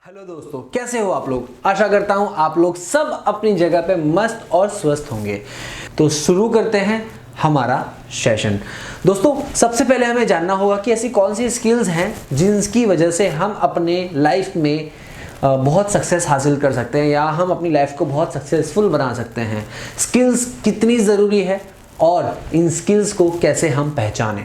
Hello दोस्तों, कैसे हो आप लोग। आशा करता हूं आप लोग सब अपनी जगह पे मस्त और स्वस्थ होंगे। तो शुरू करते हैं हमारा सेशन। दोस्तों, सबसे पहले हमें जानना होगा कि ऐसी कौन सी स्किल्स हैं जिनकी वजह से हम अपने लाइफ में बहुत सक्सेस हासिल कर सकते हैं या हम अपनी लाइफ को बहुत सक्सेसफुल बना सकते हैं। स्किल्स कितनी ज़रूरी है और इन स्किल्स को कैसे हम पहचानें।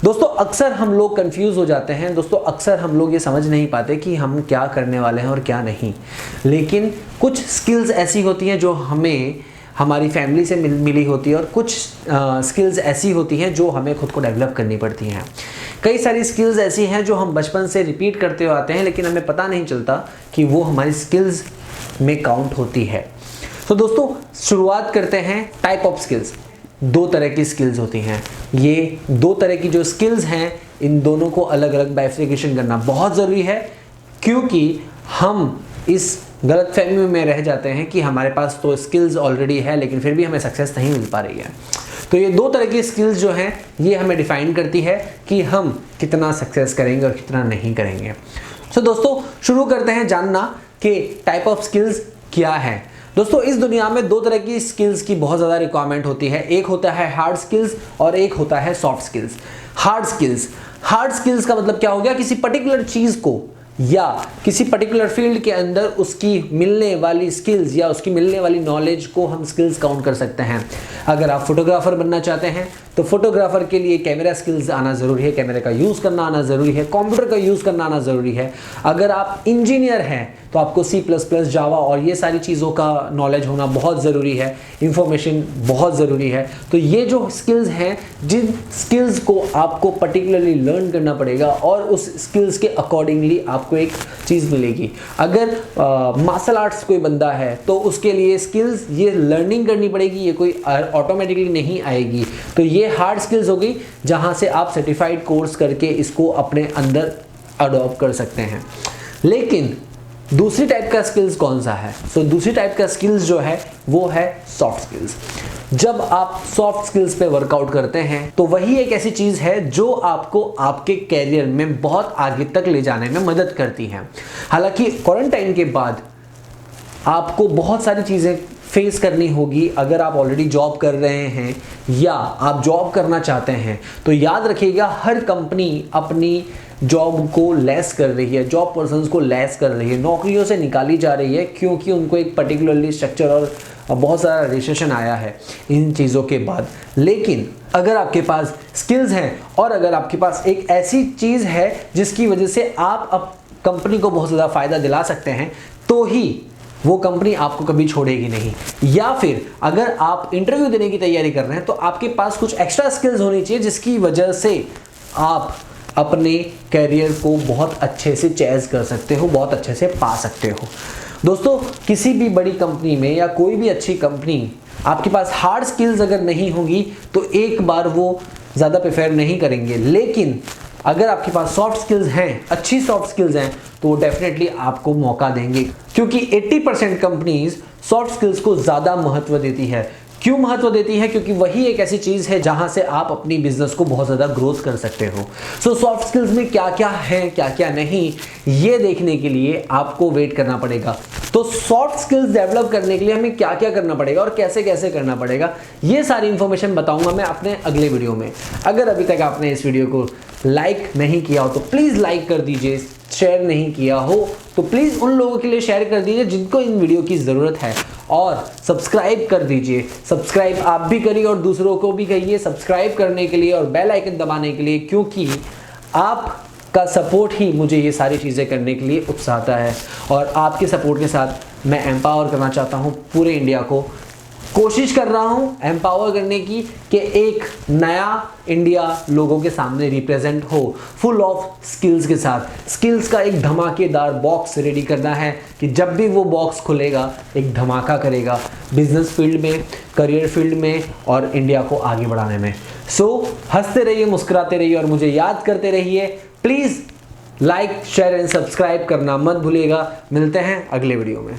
दोस्तों, अक्सर हम लोग कंफ्यूज हो जाते हैं। दोस्तों, अक्सर हम लोग ये समझ नहीं पाते कि हम क्या करने वाले हैं और क्या नहीं। लेकिन कुछ स्किल्स ऐसी होती हैं जो हमें हमारी फैमिली से मिली होती है और कुछ स्किल्स ऐसी होती हैं जो हमें खुद को डेवलप करनी पड़ती हैं। कई सारी स्किल्स ऐसी हैं जो हम बचपन से रिपीट करते हुए आते हैं, लेकिन हमें पता नहीं चलता कि वो हमारी स्किल्स में काउंट होती है। तो दोस्तों, शुरुआत करते हैं टाइप ऑफ स्किल्स। दो तरह की स्किल्स होती हैं। ये दो तरह की जो स्किल्स हैं, इन दोनों को अलग अलग बाइफिकेशन करना बहुत ज़रूरी है, क्योंकि हम इस गलतफहमी में रह जाते हैं कि हमारे पास तो स्किल्स ऑलरेडी है लेकिन फिर भी हमें सक्सेस नहीं मिल पा रही है। तो ये दो तरह की स्किल्स जो हैं, ये हमें डिफाइन करती है कि हम कितना सक्सेस करेंगे और कितना नहीं करेंगे। तो दोस्तों, शुरू करते हैं जानना कि टाइप ऑफ स्किल्स क्या है। दोस्तों, इस दुनिया में दो तरह की स्किल्स की बहुत ज़्यादा रिक्वायरमेंट होती है। एक होता है हार्ड स्किल्स और एक होता है सॉफ्ट स्किल्स। हार्ड स्किल्स का मतलब क्या हो गया, किसी पर्टिकुलर चीज़ को या किसी पर्टिकुलर फील्ड के अंदर उसकी मिलने वाली स्किल्स या उसकी मिलने वाली नॉलेज को हम स्किल्स काउंट कर सकते हैं। अगर आप फोटोग्राफर बनना चाहते हैं तो फोटोग्राफर के लिए कैमरा स्किल्स आना ज़रूरी है, कैमरे का यूज़ करना आना ज़रूरी है, कंप्यूटर का यूज़ करना आना ज़रूरी है। अगर आप इंजीनियर हैं तो आपको C++, जावा और ये सारी चीज़ों का नॉलेज होना बहुत ज़रूरी है, इंफॉर्मेशन बहुत ज़रूरी है। तो ये जो स्किल्स हैं, जिन स्किल्स को आपको पर्टिकुलरली लर्न करना पड़ेगा और उस स्किल्स के अकॉर्डिंगली आपको एक चीज़ मिलेगी। अगर मार्शल आर्ट्स कोई बंदा है तो उसके लिए स्किल्स ये लर्निंग करनी पड़ेगी, ये कोई ऑटोमेटिकली नहीं आएगी। तो ये हार्ड स्किल्स हो गई, जहाँ से आप सर्टिफाइड कोर्स करके इसको अपने अंदर अडॉप्ट कर सकते हैं। लेकिन दूसरी टाइप का स्किल्स कौन सा है? तो दूसरी टाइप का स्किल्स जो है वो है सॉफ्ट स्किल्स। जब आप सॉफ्ट स्किल्स पे वर्कआउट करते हैं तो वही एक ऐसी चीज़ है जो आपको आपके कैरियर में बहुत आगे तक ले जाने में मदद करती है। हालांकि क्वारंटाइन के बाद आपको बहुत सारी चीज़ें फेस करनी होगी। अगर आप ऑलरेडी जॉब कर रहे हैं या आप जॉब करना चाहते हैं तो याद रखिएगा, हर कंपनी अपनी जॉब को लेस कर रही है, जॉब पर्सन्स को लेस कर रही है, नौकरियों से निकाली जा रही है, क्योंकि उनको एक पर्टिकुलरली स्ट्रक्चर और बहुत सारा रिसेशन आया है इन चीज़ों के बाद। लेकिन अगर आपके पास स्किल्स हैं और अगर आपके पास एक ऐसी चीज़ है जिसकी वजह से आप अब कंपनी को बहुत ज़्यादा फ़ायदा दिला सकते हैं, तो ही वो कंपनी आपको कभी छोड़ेगी नहीं। या फिर अगर आप इंटरव्यू देने की तैयारी कर रहे हैं तो आपके पास कुछ एक्स्ट्रा स्किल्स होनी चाहिए जिसकी वजह से आप अपने कैरियर को बहुत अच्छे से चेज़ कर सकते हो, बहुत अच्छे से पा सकते हो। दोस्तों, किसी भी बड़ी कंपनी में या कोई भी अच्छी कंपनी, आपके पास हार्ड स्किल्स अगर नहीं होगी तो एक बार वो ज़्यादा प्रेफर नहीं करेंगे। लेकिन अगर आपके पास सॉफ्ट स्किल्स हैं, अच्छी सॉफ्ट स्किल्स हैं, तो वो डेफिनेटली आपको मौका देंगे, क्योंकि 80% कंपनीज सॉफ्ट स्किल्स को ज़्यादा महत्व देती है। क्यों महत्व देती है? क्योंकि वही एक ऐसी चीज़ है जहां से आप अपनी बिजनेस को बहुत ज़्यादा ग्रोथ कर सकते हो। सो सॉफ्ट स्किल्स में क्या क्या है, क्या क्या नहीं, ये देखने के लिए आपको वेट करना पड़ेगा। तो सॉफ्ट स्किल्स डेवलप करने के लिए हमें क्या क्या करना पड़ेगा और कैसे कैसे करना पड़ेगा, ये सारी इंफॉर्मेशन बताऊंगा मैं अपने अगले वीडियो में। अगर अभी तक आपने इस वीडियो को लाइक नहीं किया हो तो प्लीज़ लाइक कर दीजिए, शेयर नहीं किया हो तो प्लीज़ उन लोगों के लिए शेयर कर दीजिए जिनको इन वीडियो की ज़रूरत है, और सब्सक्राइब कर दीजिए। सब्सक्राइब आप भी करिए और दूसरों को भी कहिए सब्सक्राइब करने के लिए और बेल आइकन दबाने के लिए, क्योंकि आपका सपोर्ट ही मुझे ये सारी चीज़ें करने के लिए उकसाता है। और आपके सपोर्ट के साथ मैं एम्पावर करना चाहता हूँ पूरे इंडिया को। कोशिश कर रहा हूँ एम्पावर करने की कि एक नया इंडिया लोगों के सामने रिप्रेजेंट हो, फुल ऑफ स्किल्स के साथ। स्किल्स का एक धमाकेदार बॉक्स रेडी करना है कि जब भी वो बॉक्स खुलेगा एक धमाका करेगा बिजनेस फील्ड में, करियर फील्ड में और इंडिया को आगे बढ़ाने में। सो हंसते रहिए, मुस्कुराते रहिए और मुझे याद करते रहिए। Please like, share and subscribe करना मत भूलिएगा। मिलते हैं अगले वीडियो में।